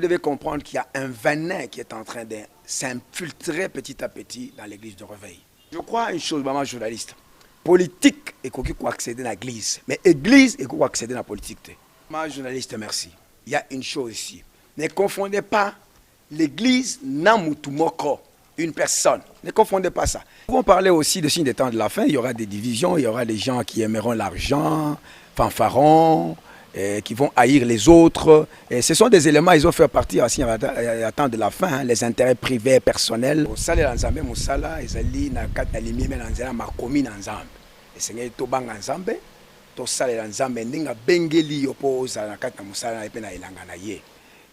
Vous devez comprendre qu'il y a un venin qui est en train de s'infiltrer petit à petit dans l'église de réveil. Je crois à une chose, maman journaliste. Politique et qu'on peut accéder à l'église. Mais l'église et qu'on peut accéder à la politique. Maman journaliste, merci. Il y a une chose ici. Ne confondez pas l'église Namutumoko, une personne. Ne confondez pas ça. Nous allons parler aussi de signes des temps de la fin. Il y aura des divisions, il y aura des gens qui aimeront l'argent, fanfarons, qui vont haïr les autres. Et ce sont des éléments, ils ont fait partie aussi à temps de la fin, les intérêts privés, personnels.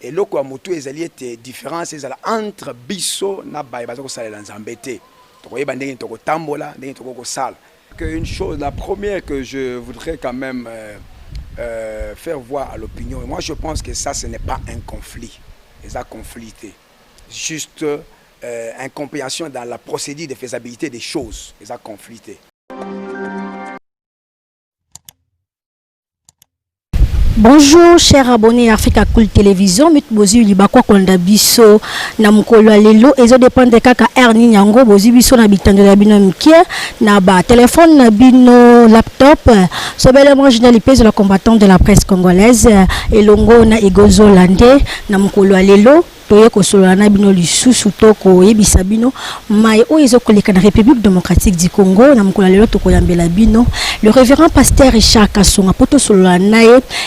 Et là, quoi, mutu ezali ete différence ezala entre biso na baye bazo ko sala nzambe te. To yeba ndenge to ko tambola, ndenge to ko sala. Que une chose, la première que je voudrais quand même faire voir à l'opinion. Moi, je pense que ça, ce n'est pas un conflit. Les a conflité. Juste incompréhension dans la procédure de faisabilité des choses. Les a conflité. Bonjour chers abonnés à Africa Cool Télévision, mitbozi libakwa konda biso na mukolo lelo ezo dépendre kaka erni nyango bozi biso na bitando na bino mkie na ba téléphone na bino laptop sobele moi journaliste la combattant de la presse congolaise elongo na Egozo Landé na mukolo lelo toye ko solana bino lisusu toko yebisa bino mai o ezokoleka na République démocratique du Congo na mukolo lelo toko yambela bino le révérend pasteur Richard Kasonga poto solana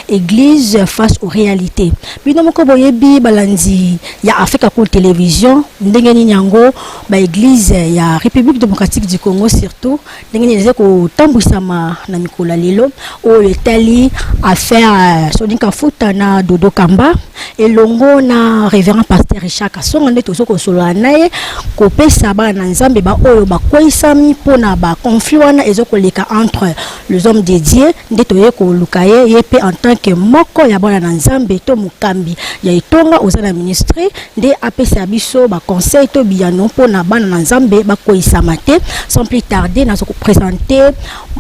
église face aux réalités bino moko boyebi balandi ya Africa Cool Télévision ndenge ni nyango ba église ya République démocratique du Congo surtout ndenge ni ezeko tambwisama na mukolo lelo o letali affaire Soninka Futa na Dodo Kamba elongo na révérend pasteur Richard Kasonga nde tozoko solola naye kopesa bana nzambe ba oyo bakoisami pona ba conflit wana ezokoleka entre les hommes dédiés nde toye ko lukaye yepe en tant que moko ya bana nzambe to mukambi ya itonga ozana ministre nde apesa biso ba conseil to biano pona bana nzambe bakoisama te sans plus tarder na ko présenter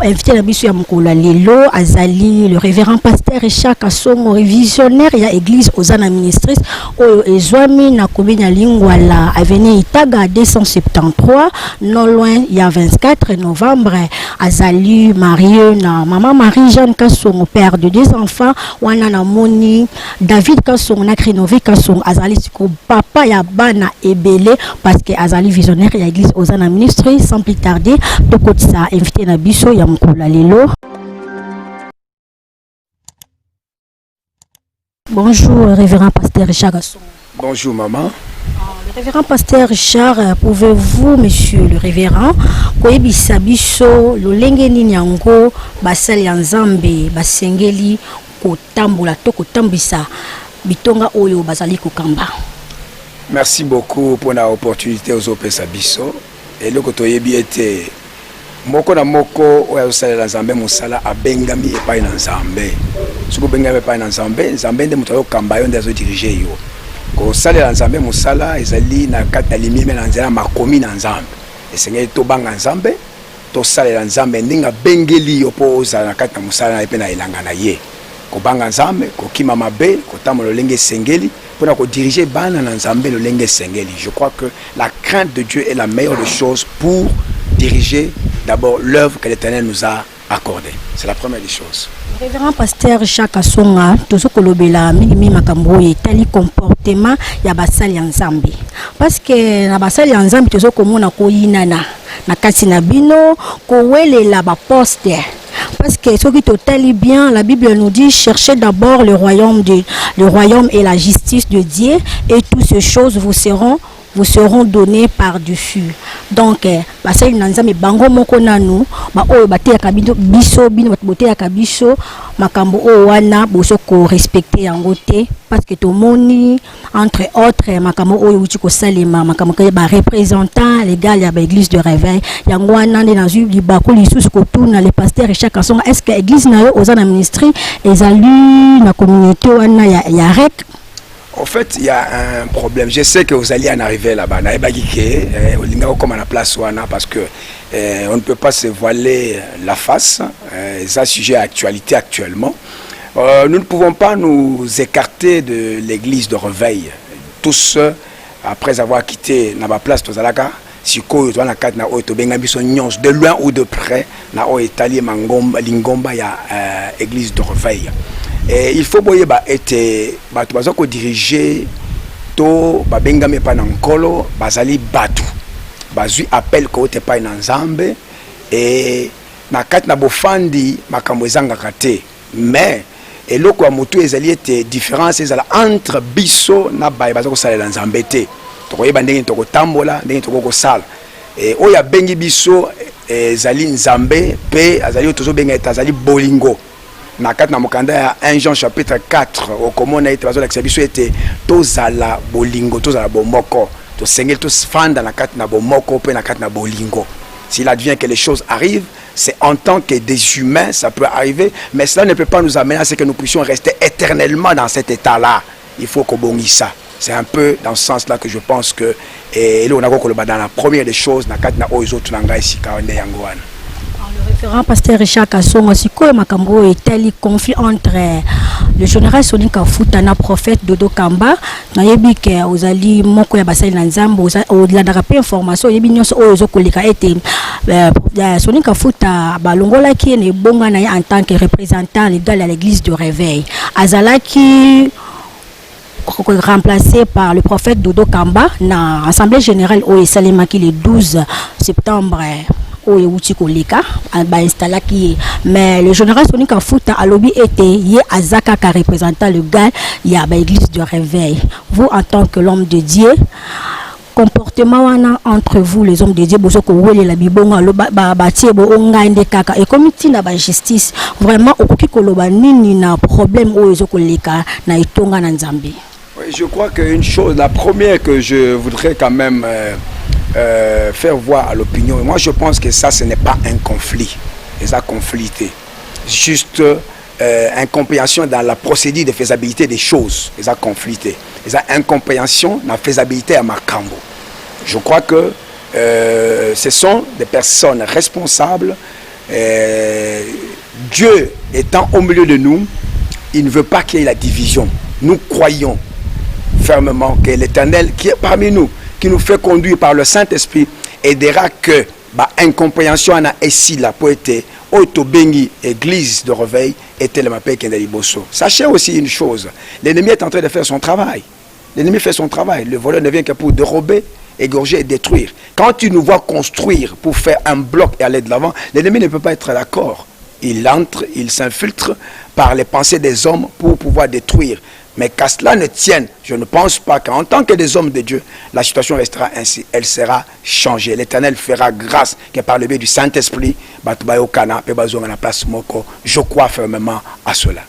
invité na biso ya mukolo lelo azali le révérend pasteur Richard Kasonga révisionnaire ya église ozana ministrice oyo ezwami na commune ya Lingwala avenue Itaga 273 non loin ya 24 novembre azali marié na maman Marie-Jeanne Kasonga père de 2 enfants wana na moni David Kasonga na Rénové Kasonga azali ko papa ya bana ebele parce que azali visionnaire ya église ozana ministrice sans plus tarder to kotisa invité na biso ya mukolo lelo. Bonjour, révérend pasteur Richard Kasonga. Bonjour, maman. Le révérend pasteur Richard, pouvez-vous, monsieur le révérend, koyebisa biso lolenge nini yango basali ya nzambe basengeli kotambola to kotambisa bitonga oyo bazali kokamba? Merci beaucoup pour l'opportunité aux opesa biso. Et le kotoyebi était moko na moko oyo sala nzambe musala abengami epai na nzambe. Suko bengami epai na nzambe, nzambe nde muto kamba yo ndezo diriger yo. Ko sala nzambe musala ezali na kata limime na nzela makomi na nzambe. Esengeli to banga nzambe, to sala nzambe ndinga bengeli yo po za na kata musala na epai na elanga na ye. Ko banga nzambe, ko kima mabe, ko tamolo lenge sengeli pour ko diriger bana na nzambe le lenge sengeli. Je crois que la crainte de Dieu est la meilleure des choses pour diriger d'abord l'œuvre que l'Éternel nous a accordée. C'est la première des choses. Révérend pasteur Richard Kasonga, tozokolobela mingi makambo etali comportement ya basali ya nzambe. Parce que na basali ya nzambe tozokomona ko yinana na kati na bino ko welela ba poste. Parce que ce qui totali bien, la Bible nous dit cherchez d'abord le royaume et la justice de Dieu et toutes ces choses vous seront donnés par-dessus. Donc, basali nanzambe bango moko nanu ba oyo bateya kabiso biso bino boteya kabiso makambo o wana boso ko respecter yango te parce que to moni entre autres makambo oyo uti ko salema makambo ke ba représentant légal ya ba église de réveil yango wana ndi nazu libako lisusu ko tuna le pasteur Richard Kasonga est-ce que église na yo ozana ministry ezali na communauté wana ya rek. En fait, il y a un problème. Je sais que vous allez en arriver là-bas. Comme à la place parce que on ne peut pas se voiler la face. C'est un sujet d'actualité actuellement. Nous ne pouvons pas nous écarter de l'église de réveil. Tous, après avoir quitté ma place, de loin ou de près, l'église de réveil. Et il faut être diriger to babengami pa na nkolo bazali batu bazui appel ko te pa na nzambe et na kati na bofandi makambo ezanga kate mais eloko ya mutu ezali ete différence ezala entre biso na baye bazako salela nzambe te tokoyeba ndenge tokotambola ndenge tokokosala et oya bengi biso ezali nzambe pe azali tozo benga etazali bolingo. Na kati na mokanda ya 1 Jean chapitre 4 okomona ete bazo lakisa biso ete tozala bolingo tozala bomoko to sengel to fanda na kati na bomoko pe na kati na bolingo. S'il advient que les choses arrivent, c'est en tant que des humains ça peut arriver, mais cela ne peut pas nous amener à ce que nous puissions rester éternellement dans cet état-là. Il faut qu'on bongisse ça. C'est un peu dans ce sens-là que je pense que et là on a dans la première des choses na kati na oizo tunanga isika onde yangoana. Le référent pasteur Richard Kassongo sikoyo makambo etali conflit entre le général Soninka Futa na prophète Dodo Kamba na yebi ke ozali moko ya basali na nzambo au-delà de rappel information yebi nyonso oyo ezokoleka ete Soninka Futa balongola ki ne bonga na en tant que représentant légal à l'église du réveil azalaki remplacé par le prophète Dodo Kamba na assemblée générale au Salimaki le 12 septembre mais le général Soninka Futa a lobby été yé azaka ka représentant le gars il y a l'église du réveil. Vous en tant que l'homme de Dieu comportement entre vous les hommes de Dieu bozoko wele la bibonga lo ba tiebo onga ende kaka et comme tina ba justice vraiment okoki koloba nini na problème o ezoko leka na itonga na nzambe. Je crois qu'une chose, la première que je voudrais quand même faire voir à l'opinion, moi je pense que ça ce n'est pas un conflit, c'est un conflité, juste incompréhension dans la procédure de faisabilité des choses, c'est un conflité, c'est une incompréhension dans la faisabilité à Makambo. Je crois que ce sont des personnes responsables. Dieu étant au milieu de nous, il ne veut pas qu'il y ait la division. Nous croyons fermement que l'Éternel qui est parmi nous, qui nous fait conduire par le Saint-Esprit, aidera que incompréhension a ici la poété autobengi église de réveil était le mapé Kendali Bosso. Sachez aussi une chose, l'ennemi est en train de faire son travail. L'ennemi fait son travail. Le voleur ne vient que pour dérober, égorger et détruire. Quand tu nous vois construire pour faire un bloc et aller de l'avant, l'ennemi ne peut pas être d'accord. Il entre, il s'infiltre par les pensées des hommes pour pouvoir détruire. Mais qu'à cela ne tienne, je ne pense pas qu'en tant que des hommes de Dieu, la situation restera ainsi. Elle sera changée. L'Éternel fera grâce que par le biais du Saint-Esprit, je crois fermement à cela.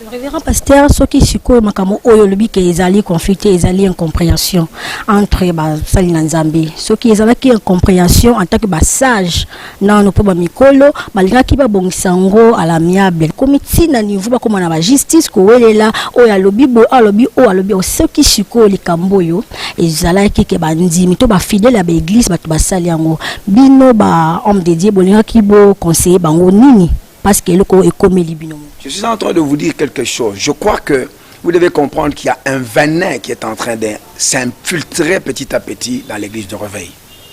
Le révérend pasteur, ce qui est makamo oyo lobi que ezali conflicté, ezali incompréhension entre sali na Nzambe. Ce qui ezalaki incompréhension en tant que sage na no po ba mikolo, balinga ki ba bongisango à l'amiable. Comité na niveau ba komana ba justice ko welela oyo lobi bo alobi o alobi o ce qui siko likambo yo ezalaki ke bandimi to ba fidèle à l'église ba to ba sali yango. Bino ba homme de Dieu bolinga ki bo conseiller bango nini parce que loko e comme libino. Je suis en train de vous dire quelque chose. Je crois que vous devez comprendre qu'il y a un venin qui est en train de s'infiltrer petit à petit dans l'église de réveil.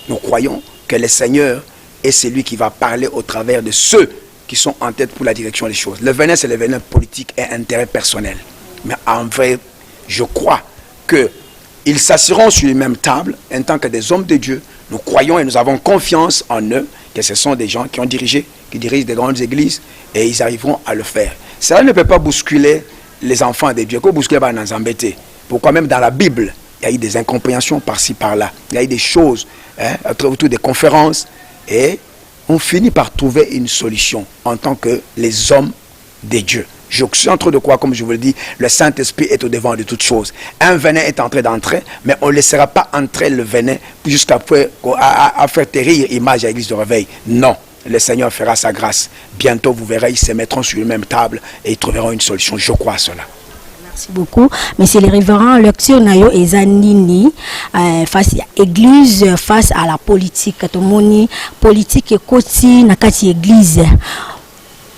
Nous croyons que le Seigneur est celui qui va parler au travers de ceux qui sont en tête pour la direction des choses. Le venin, c'est le venin politique et intérêt personnel. Mais en vrai, je crois qu'ils s'assureront sur les mêmes tables en tant que des hommes de Dieu. Nous croyons et nous avons confiance en eux que ce sont des gens qui ont dirigé, qui dirigent des grandes églises et ils arriveront à le faire. Cela ne peut pas bousculer les enfants de Dieu. Pourquoi même dans la Bible, il y a eu des incompréhensions par-ci, par-là. Il y a eu des choses autour des conférences et on finit par trouver une solution en tant que les hommes de Dieu. Je suis en train de croire, comme je vous le dis, le Saint-Esprit est au devant de toutes choses. Un venin est en train d'entrer, mais on ne laissera pas entrer le venin jusqu'à faire terrir l'image à l'église de réveil. Non, le Seigneur fera sa grâce. Bientôt, vous verrez, ils se mettront sur la même table et ils trouveront une solution. Je crois à cela. Merci beaucoup. Monsieur le révérend, lecture nayo ezanini face à l'église, face à la politique. Politique et koti na kati église.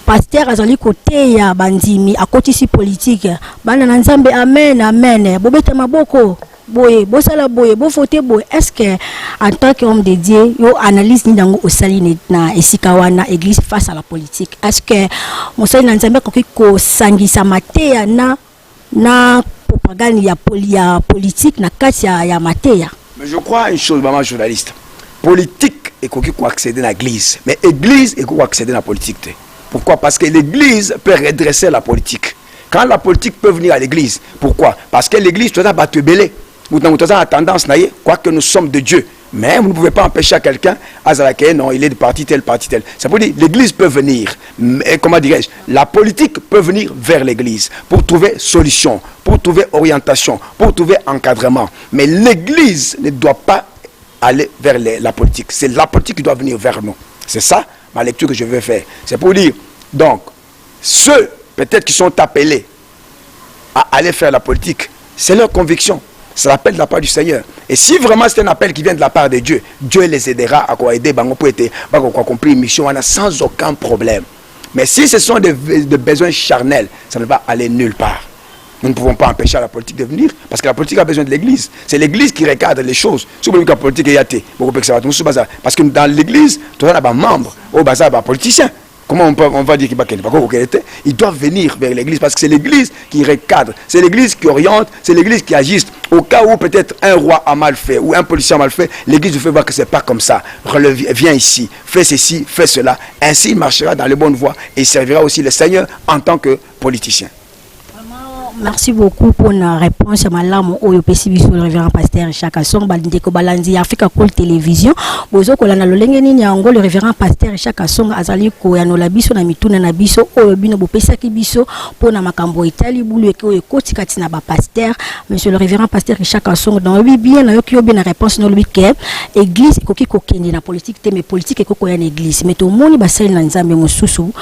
pasteur azali côté ya bandimi à côté si politique bana na nzambe amen amen bobeta maboko boye bosala boye bofote boye. Est-ce que en tant qu'homme de Dieu yo analyse ni dango osali na esika wana église face à la politique? Est-ce que mosali na nzambe ko sangisa mateya na propagande ya politique na kati ya mateya? Mais je crois une chose, maman journaliste. Politique et qu'on peut accéder à l'église, mais l'église et qu'on peut accéder à la politique. Pourquoi? Parce que l'église peut redresser la politique. Quand la politique peut venir à l'église, pourquoi? Parce que l'église, tu as te belé. Vous avez tendance, quoi que nous sommes de Dieu. Mais vous ne pouvez pas empêcher à quelqu'un, non, il est de parti tel. Ça veut dire l'église peut venir. Mais, comment dirais-je? La politique peut venir vers l'église pour trouver solution, pour trouver orientation, pour trouver encadrement. Mais l'église ne doit pas aller vers la politique. C'est la politique qui doit venir vers nous. C'est ça ma lecture que je vais faire. C'est pour dire, donc, ceux peut-être qui sont appelés à aller faire la politique, c'est leur conviction. C'est l'appel de la part du Seigneur. Et si vraiment c'est un appel qui vient de la part de Dieu, Dieu les aidera à quoi aider, pour accomplir une mission sans aucun problème. Mais si ce sont des besoins charnels, ça ne va aller nulle part. Nous ne pouvons pas empêcher la politique de venir, parce que la politique a besoin de l'église. C'est l'église qui recadre les choses. Si vous voulez que la politique est yaté, parce que dans l'église, tu as des membres, au bazar, des politiciens. Comment on va dire qu'ils doivent venir vers l'église, parce que c'est l'église qui recadre, c'est l'église qui oriente, c'est l'église qui agisse. Au cas où peut-être un roi a mal fait ou un policier a mal fait, l'église vous fait voir que c'est pas comme ça. Viens ici, fais ceci, fais cela. Ainsi il marchera dans les bonnes voies et il servira aussi le Seigneur en tant que politicien. Merci beaucoup pour la réponse à madame Oyo Pesibiso, le révérend pasteur Richard Song, Balindeko Balanzi, Africa Cool Télévision. Bozo Kolana Lolengeni Nyango, le révérend pasteur Richard Song, Azali Koyano Labiso, Namituna Nabiso, Oyo Bino Bopesa Kibiso, pour Namakambo Italie, Boulou Eko Koti Katina Ba pasteur, monsieur le révérend pasteur Richard Song, dans le bien, na yoki bien la réponse dans le week-end, église, Koki Kokeni, la politique, mais politique, Eko Koyan église, mais tout le monde, Basel Nanzambe Moussousou,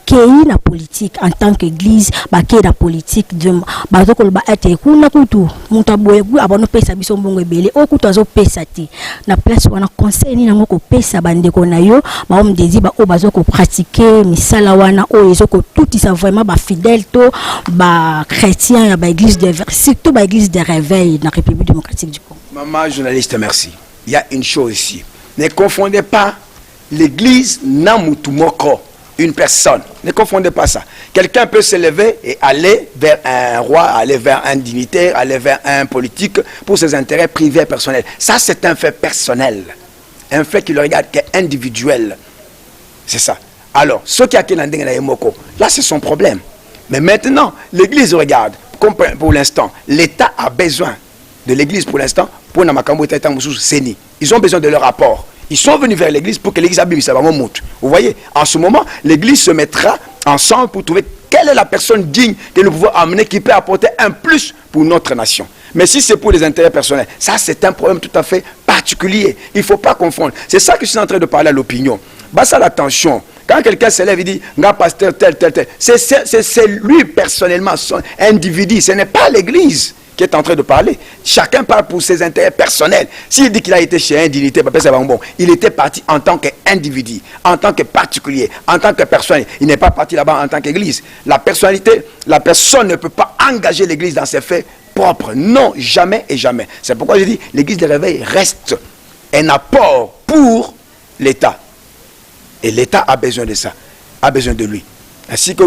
kei na politique en tant qu'église kei na politique de bazoko ba ete kuna kutu mutaboye abono pesa biso mbongo ebele okutu azo pesa ti na place wana conseil ni nango ko pesa bandeko na yo ba homme désir ba o bazoko pratiquer misala wana o ezoko tout ça vraiment ba fidèle to ba chrétien ya ba église de surtout ba église de réveil dans la République démocratique du Congo. Maman journaliste, merci. Il y a une chose ici. Ne confondez pas l'église na mutumoko. Une personne. Ne confondez pas ça. Quelqu'un peut se lever et aller vers un roi, aller vers un dignitaire, aller vers un politique pour ses intérêts privés personnels. Ça, c'est un fait personnel. Un fait qui le regarde, qui est individuel. C'est ça. Alors, ceux qui ont là, c'est son problème. Mais maintenant, l'Église regarde. Comme pour l'instant, l'État a besoin de l'Église pour l'instant. Pour Namakambo Tata Moussou Seni. Ils ont besoin de leur rapport. Ils sont venus vers l'église pour que l'église abîme. Vous voyez, en ce moment, l'église se mettra ensemble pour trouver quelle est la personne digne que nous pouvons amener qui peut apporter un plus pour notre nation. Mais si c'est pour les intérêts personnels, ça c'est un problème tout à fait particulier. Il ne faut pas confondre. C'est ça que je suis en train de parler à l'opinion. Bah ça l'attention. Quand quelqu'un se lève et dit, nga pasteur tel, c'est lui personnellement, son individu, ce n'est pas l'église qui est en train de parler. Chacun parle pour ses intérêts personnels. S'il dit qu'il a été chez un dignité, il était parti en tant qu'individu, en tant que particulier, en tant que personne. Il n'est pas parti là-bas en tant qu'église. La personnalité, la personne ne peut pas engager l'église dans ses faits propres. Non, jamais et jamais. C'est pourquoi je dis, l'église de réveil reste un apport pour l'État. Et l'État a besoin de ça, a besoin de lui. Ainsi que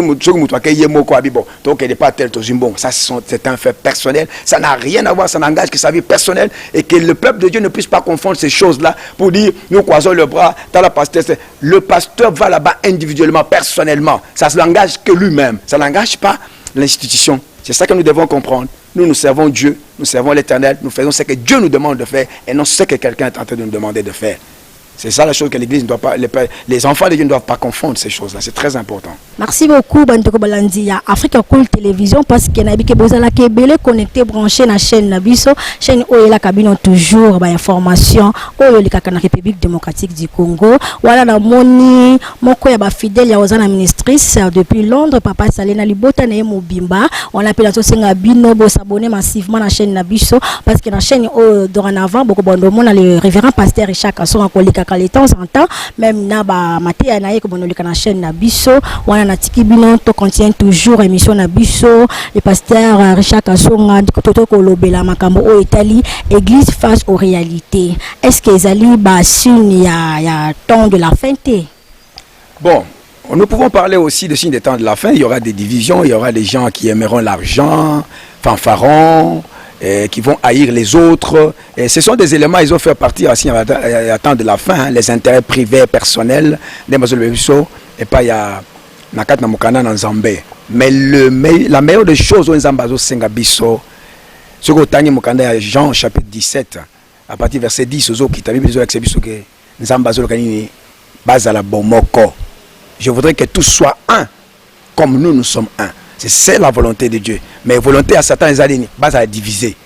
ça c'est un fait personnel, ça n'a rien à voir, ça n'engage que sa vie personnelle et que le peuple de Dieu ne puisse pas confondre ces choses-là pour dire nous croisons le bras, dans la pasteur. Le pasteur va là-bas individuellement, personnellement, ça ne l'engage que lui-même, ça n'engage pas l'institution. C'est ça que nous devons comprendre. Nous servons Dieu, nous servons l'Éternel, nous faisons ce que Dieu nous demande de faire et non ce que quelqu'un est en train de nous demander de faire. C'est ça la chose que l'Église ne doit pas, les enfants de Dieu ne doivent pas confondre ces choses-là. C'est très important. Merci beaucoup, Bandeko Balanzi, à Africa Cool Télévision, parce que Nabi Kebozala Kebele connecté, branché na chaîne Nabiso, chaîne où la cabine toujours information, où le Kakana République démocratique du Congo. Voilà la moni, moko ya ba fidèle ya ozana ministrice depuis Londres, papa Salena Libota na Mobimba. On appelle à Tosenga Bino, bo s'abonner massivement à la chaîne Nabiso, parce que la chaîne dorénavant, beaucoup bondomona le révérend pasteur Richard Kasson a collé de temps en temps même na ba maté na ye ko bonolika na chaîne na biso wana na tiki bino to continue toujours émission na biso le pasteur Richard Kasonga toto ko lobela makambo o Italie église face aux réalités. Est-ce que ezali ba signe ya temps de la fin té? Bon, nous pouvons parler aussi de signes des temps de la fin. Il y aura des divisions, il y aura des gens qui aimeront l'argent, fanfarons, qui vont haïr les autres. Et ce sont des éléments, ils ont fait partie aussi à temps de la fin, hein, les intérêts privés, personnels, et pas il y a Nakat Namukana dans Zambé. Mais la meilleure des choses, on Zambazo Sengabiso, ce que Tani Mukanda, Jean chapitre 17, à partir verset 10, qui t'a mis besoin de Zambazo Kanini, Bazala Bomoko. Je voudrais que tous soient un, comme nous sommes un. C'est la volonté de Dieu. Mais volonté à Satan, les aliens, base à diviser.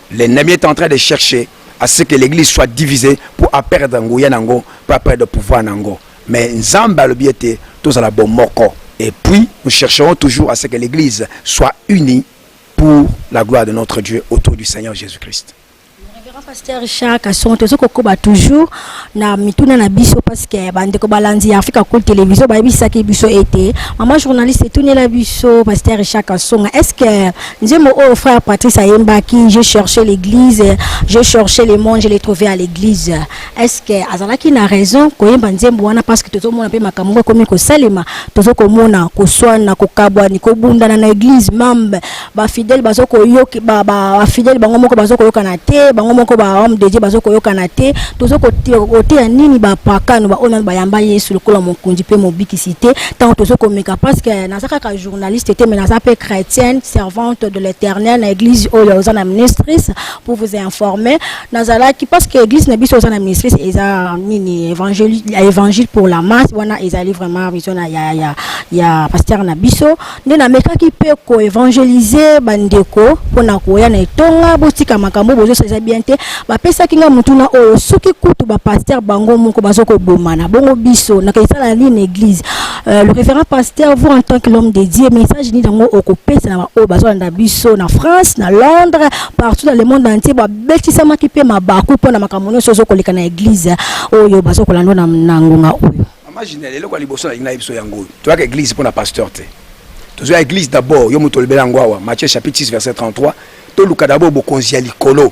L'ennemi est en train de chercher à ce que l'église soit divisée pour perdre Nango, pour perdre le pouvoir Nango. Mais Nzamba le biété, tous à la bomoko. Et puis, nous chercherons toujours à ce que l'église soit unie pour la gloire de notre Dieu autour du Seigneur Jésus-Christ. Pasteur Richard Kasonga tozokokoba toujours na mituna na biso parce que bandeko balandi Africa Cool Télévision bayebisaki biso été maman journaliste etuni la biso Pasteur Richard Kasonga. Est-ce que nzemo o frère Patrice Ayembaki j'ai cherché l'église, j'ai cherché le monde, je l'ai trouvé à l'église. Est-ce que azalaki na raison koyemba nzembo wana parce que tozomona pe makambo komi ko salema tozokomona ko swana ko kabwa ni ko bundana na église mambe ba fidèle bazoko yoki ba fidèle bango moko bazoko yokana te bango ba homme de Dieu bazoko yokana te tozoko te nini ba pakano ba ona ba yamba Yesu lokola mokonzi pe mobikisité tant tozoko meka parce que na saka ka journaliste était mais na sa pe chrétienne servante de l'Éternel na église oyo ozana ministrice pour vous informer nazala qui parce que église na biso ozana ministrice eza nini évangile pour la masse wana ezali vraiment vision ya pasteur na biso nde na meka ki pe ko évangéliser bandeko pona ko ya na etonga botika makambo bozo seza bien te bapesa kinga mutuna oyo soki kutu ba pasteur bango moko bazoko bomana bongo biso na kaisala ligne église le révérend pasteur vous en tant que l'homme de Dieu message ni dango okopesa na o bazo na biso na France na Londres partout dans le monde entier ba betisa makipe mabaku pona makamono sozo koleka na église oyo bazoko lando na ngonga oyo imagine lelo kwa liboso na biso yango tu vois que église pour na pasteur te tu vois église d'abord yo muto lebela ngwawa Matthieu chapitre 6 verset 33 to luka d'abord bokonzi ya likolo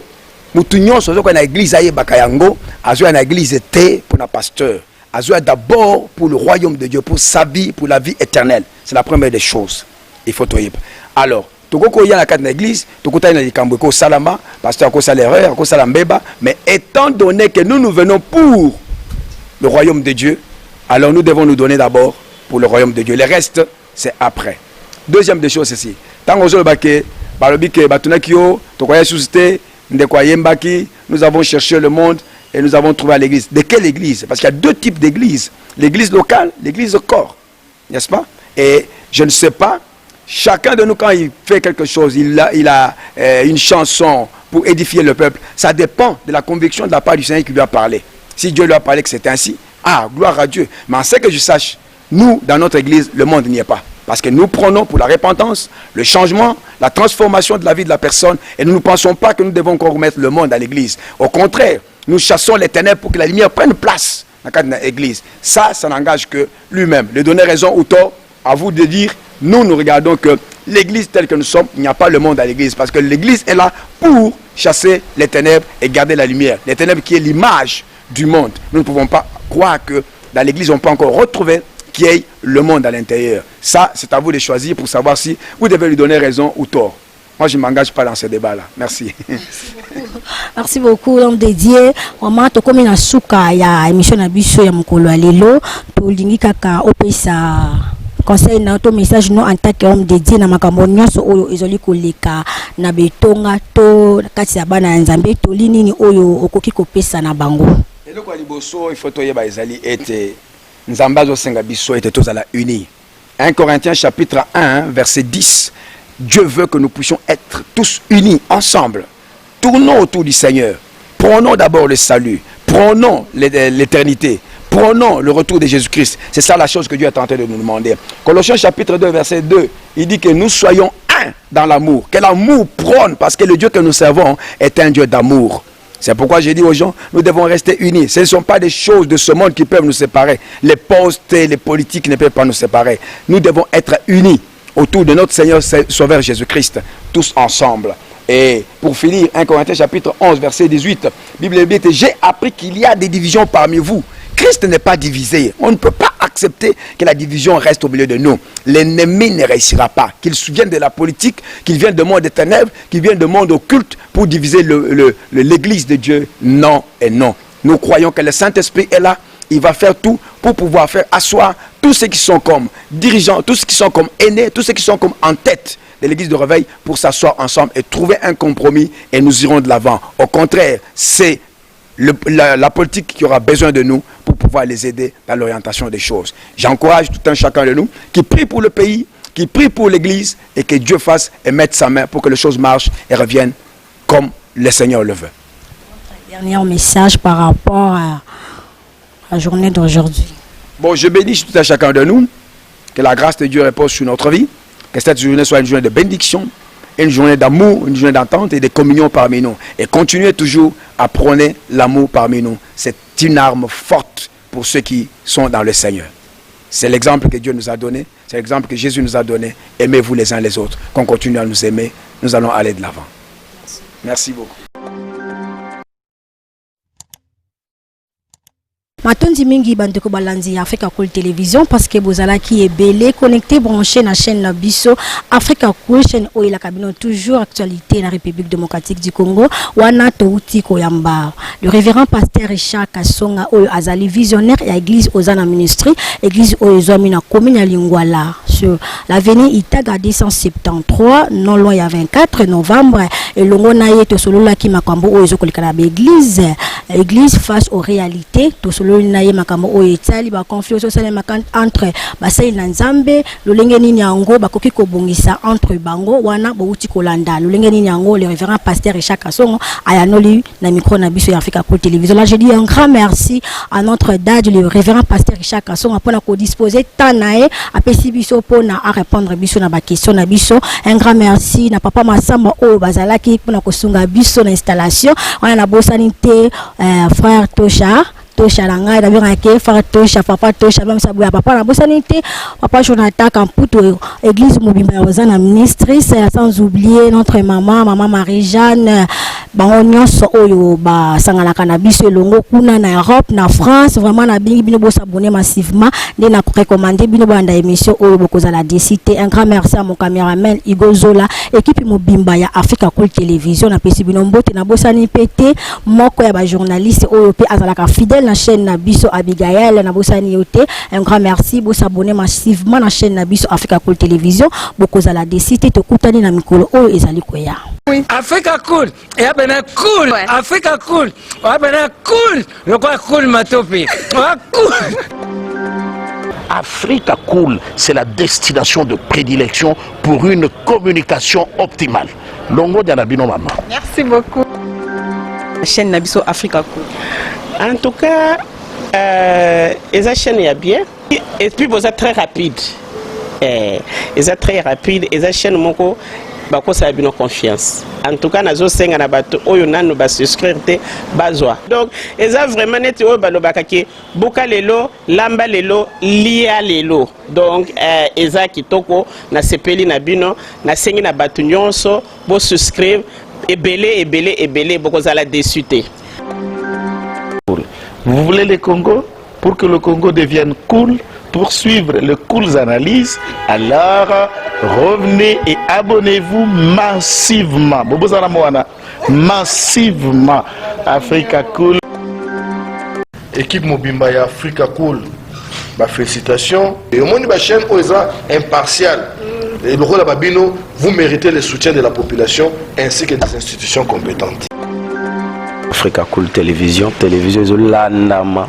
mutu nyonso zoko na église aye bakayango azo na église te pour na pasteur azo d'abord pour le royaume de Dieu pour sa vie pour la vie éternelle c'est la première des choses il faut toyer alors tokoko ya na carte na église tokota na likambo ko salama pasteur ko salaire ko salambeba mais étant donné que nous venons pour le royaume de Dieu alors nous devons nous donner d'abord pour le royaume de Dieu le reste c'est après. Deuxième des choses c'est tant ozo bake balobi ke batunakio tokoya susciter nous avons cherché le monde et nous avons trouvé l'église. De quelle église? Parce qu'il y a deux types d'églises. L'église locale, l'église de corps. N'est-ce pas? Et je ne sais pas, chacun de nous quand il fait quelque chose, il a une chanson pour édifier le peuple. Ça dépend de la conviction de la part du Seigneur qui lui a parlé. Si Dieu lui a parlé que c'est ainsi, gloire à Dieu. Mais en ce que je sache, nous, dans notre église, le monde n'y est pas. Parce que nous prenons pour la repentance, le changement, la transformation de la vie de la personne. Et nous ne pensons pas que nous devons encore remettre le monde à l'église. Au contraire, nous chassons les ténèbres pour que la lumière prenne place dans l'église. Ça n'engage que lui-même. Le donner raison ou tort, à vous de dire, nous regardons que l'église telle que nous sommes, il n'y a pas le monde à l'église. Parce que l'église est là pour chasser les ténèbres et garder la lumière. Les ténèbres qui est l'image du monde. Nous ne pouvons pas croire que dans l'église, on peut encore retrouver qui est le monde à l'intérieur. Ça, c'est à vous de choisir pour savoir si vous devez lui donner raison ou tort. Moi, je ne m'engage pas dans ce débat-là. Merci. Merci beaucoup, l'homme de Dieu. Maman, tu comme une souka, il y a émission na biso ya mukolo alelo, to lingi kaka opesa conseil na to message no en tant qu'homme de Dieu na makambo nyonso oyo ezoli koleka na betonga to kati ya bana ya Nzambe to linini oyo okoki kopesa na bango. Eloko liboso il faut toyeba ezali ete Nzambazo senga biso ete tozala unis. 1 Corinthiens chapitre 1 verset 10. Dieu veut que nous puissions être tous unis ensemble. Tournons autour du Seigneur. Prenons d'abord le salut. Prenons l'éternité. Prenons le retour de Jésus-Christ. C'est ça la chose que Dieu est en train de nous demander. Colossiens chapitre 2 verset 2. Il dit que nous soyons un dans l'amour. Que l'amour prône parce que le Dieu que nous servons est un Dieu d'amour. C'est pourquoi j'ai dit aux gens, nous devons rester unis. Ce ne sont pas des choses de ce monde qui peuvent nous séparer. Les postes, les politiques ne peuvent pas nous séparer. Nous devons être unis autour de notre Seigneur Sauveur Jésus-Christ, tous ensemble. Et pour finir, 1 Corinthiens chapitre 11, verset 18, Bible dit, j'ai appris qu'il y a des divisions parmi vous. Christ n'est pas divisé. On ne peut pas accepter que la division reste au milieu de nous. L'ennemi ne réussira pas. Qu'il vienne de la politique, qu'il vienne du monde des ténèbres, qu'il vienne du monde occulte pour diviser l'église de Dieu. Non et non. Nous croyons que le Saint-Esprit est là. Il va faire tout pour pouvoir faire asseoir tous ceux qui sont comme dirigeants, tous ceux qui sont comme aînés, tous ceux qui sont comme en tête de l'église de réveil pour s'asseoir ensemble et trouver un compromis et nous irons de l'avant. Au contraire, c'est la politique qui aura besoin de nous pour pouvoir les aider dans l'orientation des choses. J'encourage tout un chacun de nous qui prie pour le pays, qui prie pour l'église et que Dieu fasse et mette sa main pour que les choses marchent et reviennent comme le Seigneur le veut. Dernier message par rapport à la journée d'aujourd'hui. Bon, je bénis tout un chacun de nous, que la grâce de Dieu repose sur notre vie, que cette journée soit une journée de bénédiction, une journée d'amour, une journée d'entente et de communion parmi nous. Et continuez toujours à prôner l'amour parmi nous. C'est une arme forte pour ceux qui sont dans le Seigneur. C'est l'exemple que Dieu nous a donné, c'est l'exemple que Jésus nous a donné. Aimez-vous les uns les autres. Qu'on continue à nous aimer, nous allons aller de l'avant. Merci beaucoup. Matondi mingi bandeko balanzi Africa Cool Télévision parce que bozala qui est belé connecté branché na chaîne na biso Africa Cool chaîne o la cabine toujours actualité na République démocratique du Congo wana touti koyamba. Le révérend pasteur Richard Kasonga o azali visionnaire et église ozana ministry église o ezwami na commune ya Lingwala sur l'avenue Itaga 273 non loin ya 24 novembre et longo na yeto solo la ki makambo o ezokolika na église face aux réalités to solo na ye makambo o etali ba confiance osala makant entre basai na Nzambe lolenge nini yango bakoki kobongisa entre bango wana bouti kolanda lolenge nini yango le révérend pasteur Richard Kasongo ayanoli na micro na biso ya Africa Cool Télévision. Là je dis un grand merci à notre dad le révérend pasteur Richard Kasongo pour ko disposer tanae apesi biso pona à répondre biso na ba question na biso. Un grand merci na papa Masamba o bazalaki pona ko sunga biso na installation wana na bosanité frère Tosha langa da bien que frère Tosha papa Tosha même ça boya papa na bosanité papa Jonathan Kamputo église Mobimba ozana ministre sans oublier notre maman Marie-Jeanne baonyoso oyo ba sangala cannabis longo kuna na Europe na France vraiment na bingi bino bo s'abonner massivement de na recommander bino banda émission oyo bokoza la décité. Un grand merci à mon caméraman Igo Zola équipe Mobimba ya Africa Cool Télévision na pesi bino mbote na bosani pété moko ya ba journaliste oyo pe azalaka fidèle la chaîne Nabiso Abigail na bosani yote. Un grand merci bo s'abonner massivement la chaîne Nabiso Africa Cool Télévision bokoza la décité to kutani na mikolo oyo ezali koya. Oui. Africa Cool, et abena cool, ouais. Africa Cool, abena cool, le quoi cool matopi, cool. Africa Cool, c'est la destination de prédilection pour une communication optimale. Longo Dianabino Mama. Merci beaucoup. La chaîne Nabiso Africa Cool. En tout cas, la chaîne est bien. Et puis, vous êtes très rapide. Et très rapide. Et la chaîne, mon bako sa bino confiance. En tout cas nazo senga na bato oyo nanu ba souscrire te bazwa. Donc eza vraiment net oyo balobaka ke boka lelo lamba lelo lia lelo. Donc eza kitoko na sepeli na bino na sengi na bato nyonso bo souscrire ebele boko za la déçuté. Vous voulez le Congo pour que le Congo devienne cool? Pour suivre les cool analyses, alors revenez et abonnez-vous massivement. Massivement. Africa Cool. Équipe Mobimba et Africa Cool. Félicitations. Et au monde de la chaîne OESA impartial. Et le rôle de Babino, vous méritez le soutien de la population ainsi que des institutions compétentes. Africa Cool Télévision Zolandama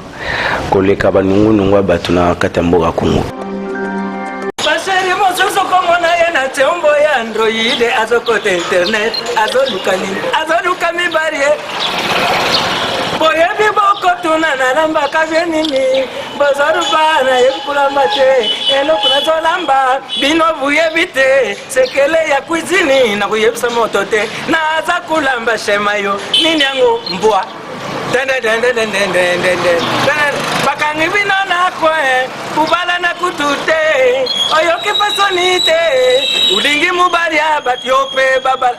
koleka banungu nungwa batuna katamboga kungu Basheri mosusu komona yena tembo ya Android azokote internet azoluka mibarie boyebi boko tuna na lamba kabye nini bozarubana yekulamba te eloko nazolamba bino buyebi te sekele ya cuisine na kuyebisa moto te naza kulamba shema yo nini yango mbwa bakangi bino nakwe kubala na kutu te oyoki pasoni te ulingi mubali ya bati yo mpe babala